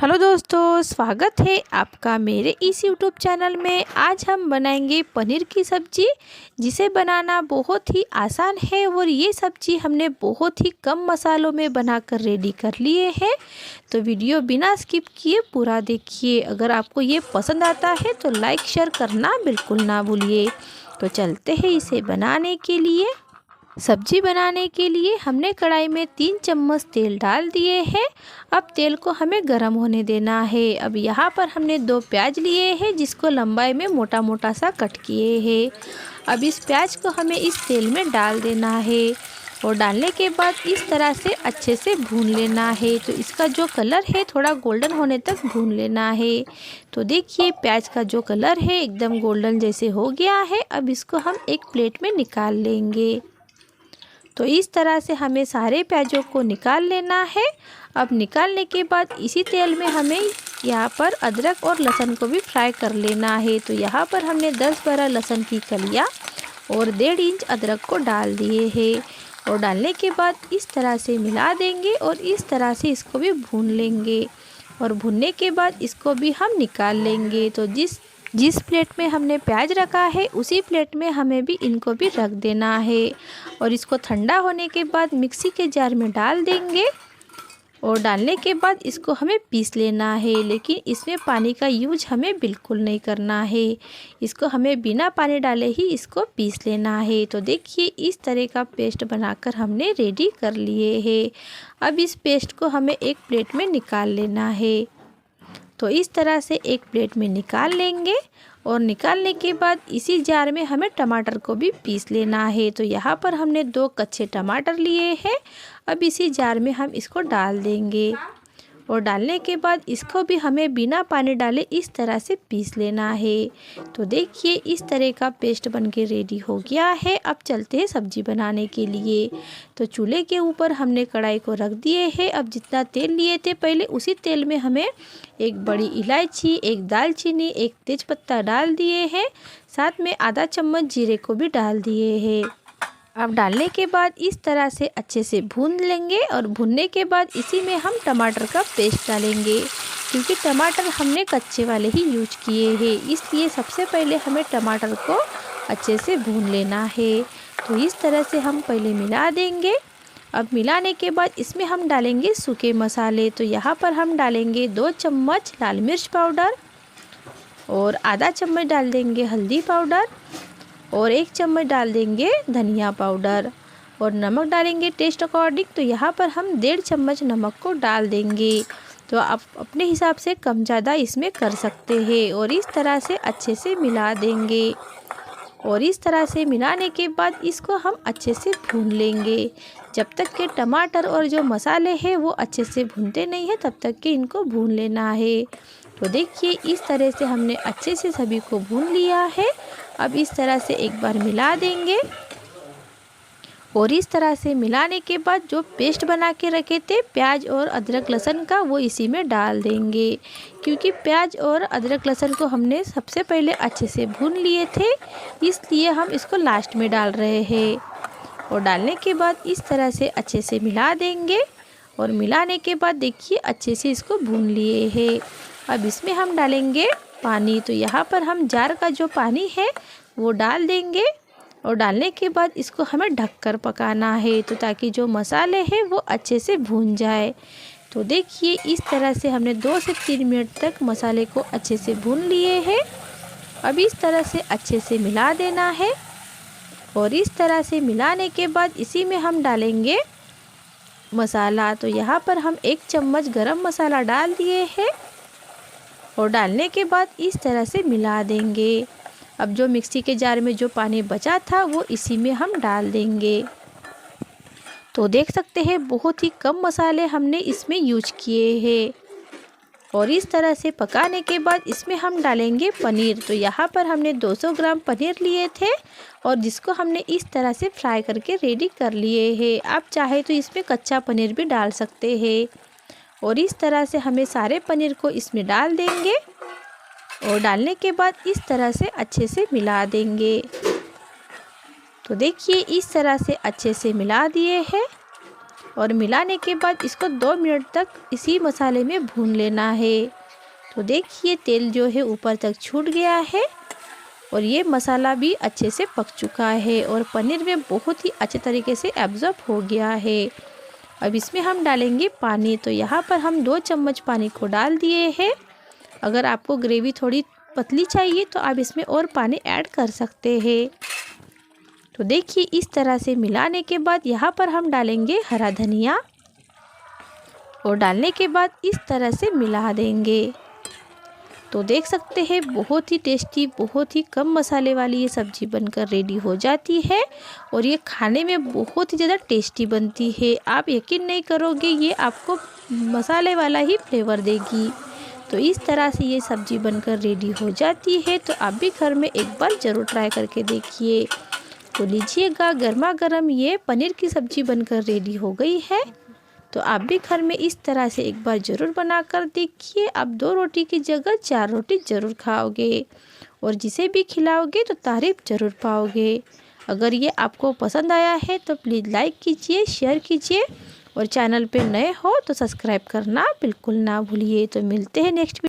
Hello दोस्तों, स्वागत है आपका मेरे इस यूट्यूब चैनल में। आज हम बनाएंगे पनीर की सब्जी, जिसे बनाना बहुत ही आसान है और ये सब्जी हमने बहुत ही कम मसालों में बनाकर रेडी कर लिए है। तो वीडियो बिना स्किप किए पूरा देखिए। अगर आपको ये पसंद आता है तो लाइक शेयर करना बिल्कुल ना भूलिए। तो चलते हैं इसे बनाने के लिए। सब्जी बनाने के लिए हमने कढ़ाई में 3 चम्मच तेल डाल दिए हैं। अब तेल को हमें गर्म होने देना है। अब यहाँ पर हमने 2 प्याज लिए हैं, जिसको लंबाई में मोटा मोटा सा कट किए हैं। अब इस प्याज को हमें इस तेल में डाल देना है और डालने के बाद इस तरह से अच्छे से भून लेना है। तो इसका जो कलर है थोड़ा गोल्डन होने तक भून लेना है। तो देखिए प्याज का जो कलर है एकदम गोल्डन जैसे हो गया है। अब इसको हम एक प्लेट में निकाल लेंगे। तो इस तरह से हमें सारे प्याज़ों को निकाल लेना है। अब निकालने के बाद इसी तेल में हमें यहाँ पर अदरक और लहसुन को भी फ्राई कर लेना है। तो यहाँ पर हमने 10-12 लहसुन की कलियाँ और 1.5 इंच अदरक को डाल दिए हैं और डालने के बाद इस तरह से मिला देंगे और इस तरह से इसको भी भून लेंगे। और भूनने के बाद इसको भी हम निकाल लेंगे। तो जिस प्लेट में हमने प्याज रखा है उसी प्लेट में हमें भी इनको भी रख देना है और इसको ठंडा होने के बाद मिक्सी के जार में डाल देंगे। और डालने के बाद इसको हमें पीस लेना है, लेकिन इसमें पानी का यूज हमें बिल्कुल नहीं करना है। इसको हमें बिना पानी डाले ही इसको पीस लेना है। तो देखिए इस तरह का पेस्ट बनाकर हमने रेडी कर लिए है। अब इस पेस्ट को हमें एक प्लेट में निकाल लेना है। तो इस तरह से एक प्लेट में निकाल लेंगे और निकालने के बाद इसी जार में हमें टमाटर को भी पीस लेना है। तो यहाँ पर हमने 2 कच्चे टमाटर लिए हैं। अब इसी जार में हम इसको डाल देंगे और डालने के बाद इसको भी हमें बिना पानी डाले इस तरह से पीस लेना है। तो देखिए इस तरह का पेस्ट बनके रेडी हो गया है। अब चलते हैं सब्जी बनाने के लिए। तो चूल्हे के ऊपर हमने कढ़ाई को रख दिए है। अब जितना तेल लिए थे पहले उसी तेल में हमें एक बड़ी इलायची, एक दालचीनी, एक तेज़पत्ता डाल दिए हैं। साथ में आधा चम्मच जीरे को भी डाल दिए हैं। अब डालने के बाद इस तरह से अच्छे से भून लेंगे और भूनने के बाद इसी में हम टमाटर का पेस्ट डालेंगे, क्योंकि टमाटर हमने कच्चे वाले ही यूज किए हैं, इसलिए सबसे पहले हमें टमाटर को अच्छे से भून लेना है। तो इस तरह से हम पहले मिला देंगे। अब मिलाने के बाद इसमें हम डालेंगे सूखे मसाले। तो यहाँ पर हम डालेंगे 2 चम्मच लाल मिर्च पाउडर और आधा चम्मच डाल देंगे हल्दी पाउडर और 1 चम्मच डाल देंगे धनिया पाउडर और नमक डालेंगे टेस्ट अकॉर्डिंग। तो यहाँ पर हम 1.5 चम्मच नमक को डाल देंगे। तो आप अपने हिसाब से कम ज़्यादा इसमें कर सकते हैं और इस तरह से अच्छे से मिला देंगे। और इस तरह से मिलाने के बाद इसको हम अच्छे से भून लेंगे जब तक कि टमाटर और जो मसाले हैं वो अच्छे से भूनते नहीं हैं, तब तक कि इनको भून लेना है। तो देखिए इस तरह से हमने अच्छे से सभी को भून लिया है। अब इस तरह से एक बार मिला देंगे और इस तरह से मिलाने के बाद जो पेस्ट बना के रखे थे प्याज और अदरक लहसुन का, वो इसी में डाल देंगे, क्योंकि प्याज और अदरक लहसुन को हमने सबसे पहले अच्छे से भून लिए थे, इसलिए हम इसको लास्ट में डाल रहे हैं। और डालने के बाद इस तरह से अच्छे से मिला देंगे और मिलाने के बाद देखिए अच्छे से इसको भून लिए हैं। अब इसमें हम डालेंगे पानी। तो यहाँ पर हम जार का जो पानी है वो डाल देंगे और डालने के बाद इसको हमें ढककर पकाना है, तो ताकि जो मसाले हैं वो अच्छे से भून जाए। तो देखिए इस तरह से हमने 2 से 3 मिनट तक मसाले को अच्छे से भून लिए हैं। अब इस तरह से अच्छे से मिला देना है और इस तरह से मिलाने के बाद इसी में हम डालेंगे मसाला। तो यहाँ पर हम 1 चम्मच गरम मसाला डाल दिए हैं और डालने के बाद इस तरह से मिला देंगे। अब जो मिक्सी के जार में जो पानी बचा था वो इसी में हम डाल देंगे। तो देख सकते हैं बहुत ही कम मसाले हमने इसमें यूज किए हैं। और इस तरह से पकाने के बाद इसमें हम डालेंगे पनीर। तो यहाँ पर हमने 200 ग्राम पनीर लिए थे और जिसको हमने इस तरह से फ्राई करके रेडी कर लिए हैं। आप चाहे तो इसमें कच्चा पनीर भी डाल सकते हैं। और इस तरह से हमें सारे पनीर को इसमें डाल देंगे और डालने के बाद इस तरह से अच्छे से मिला देंगे। तो देखिए इस तरह से अच्छे से मिला दिए हैं और मिलाने के बाद इसको 2 मिनट तक इसी मसाले में भून लेना है। तो देखिए तेल जो है ऊपर तक छूट गया है और ये मसाला भी अच्छे से पक चुका है और पनीर में बहुत ही अच्छे तरीके से एब्जॉर्ब हो गया है। अब इसमें हम डालेंगे पानी। तो यहाँ पर हम 2 चम्मच पानी को डाल दिए हैं। अगर आपको ग्रेवी थोड़ी पतली चाहिए तो आप इसमें और पानी ऐड कर सकते हैं। तो देखिए इस तरह से मिलाने के बाद यहाँ पर हम डालेंगे हरा धनिया और डालने के बाद इस तरह से मिला देंगे। तो देख सकते हैं बहुत ही टेस्टी, बहुत ही कम मसाले वाली ये सब्ज़ी बनकर रेडी हो जाती है और ये खाने में बहुत ही ज़्यादा टेस्टी बनती है। आप यकीन नहीं करोगे, ये आपको मसाले वाला ही फ्लेवर देगी। तो इस तरह से ये सब्ज़ी बनकर रेडी हो जाती है। तो आप भी घर में एक बार ज़रूर ट्राई करके देखिए। तो लीजिएगा, गर्मा गर्म ये पनीर की सब्ज़ी बनकर रेडी हो गई है। तो आप भी घर में इस तरह से एक बार ज़रूर बनाकर देखिए। आप 2 रोटी की जगह 4 रोटी ज़रूर खाओगे और जिसे भी खिलाओगे तो तारीफ़ ज़रूर पाओगे। अगर ये आपको पसंद आया है तो प्लीज़ लाइक कीजिए, शेयर कीजिए और चैनल पे नए हो तो सब्सक्राइब करना बिल्कुल ना भूलिए। तो मिलते हैं नेक्स्ट